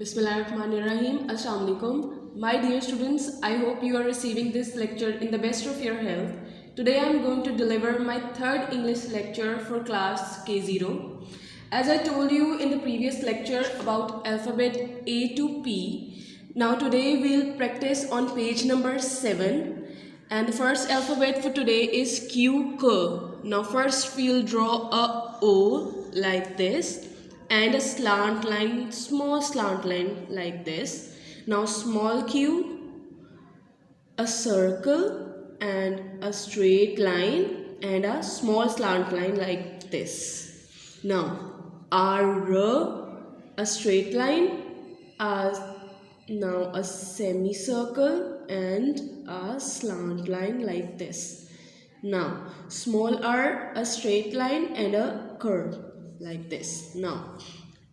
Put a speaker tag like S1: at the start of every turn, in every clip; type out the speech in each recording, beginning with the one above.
S1: Bismillahirrahmanirrahim. Assalamu alaikum. My dear students, I hope you are receiving this lecture in the best of your health. Today I am going to deliver my third English lecture for class K0. As I told you in the previous lecture about alphabet A to P, now today we'll practice on page number 7. And the first alphabet for today is Q, K. Now first we'll draw a O like this and a slant line, small slant line like this. Now small q, a circle and a straight line and a small slant line like this. Now R, a straight line, now a semicircle and a slant line like this. Now small r, a straight line and a curve like this. Now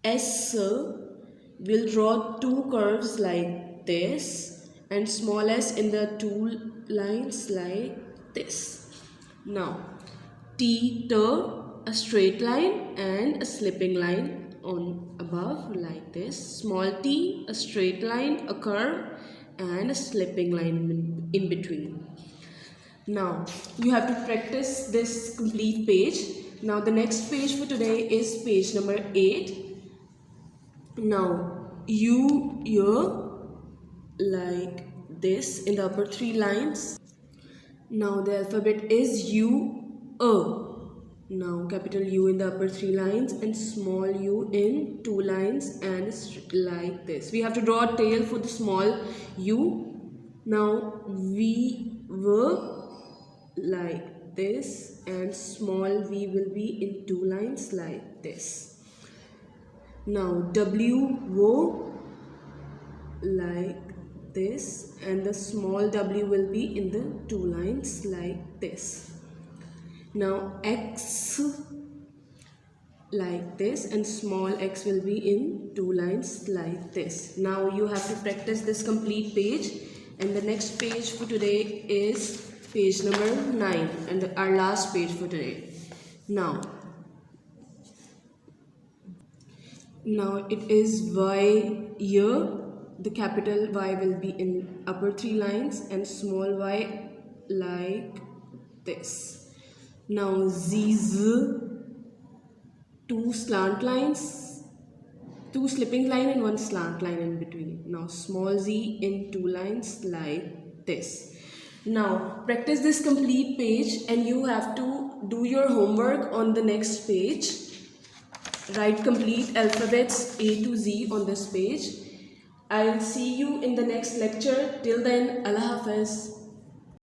S1: S, will draw two curves like this and small s in the two lines like this. Now T, a straight line and a slipping line on above like this. Small t, a straight line, a curve and a slipping line in between. Now you have to practice this complete page. Now the next page for today is page number 8. Now U, like this in the upper three lines. Now the alphabet is U, Now capital U in the upper three lines and small u in two lines and like this. We have to draw a tail for the small u. Now V, like this and small v will be in two lines like this. Now W, like this and the small w will be in the two lines like this. Now X, like this and small x will be in two lines like this. Now you have to practice this complete page, and the next page for today is page number 9 and our last page for today. Now it is Y here. The capital Y will be in upper three lines and small y like this. Now Z, two slant lines, two slipping line and one slant line in between. Now small z in two lines like this. Now practice this complete page and you have to do your homework on the next page. Write complete alphabets A to Z on this page. I'll see you in the next lecture. Till then, Allah Hafiz.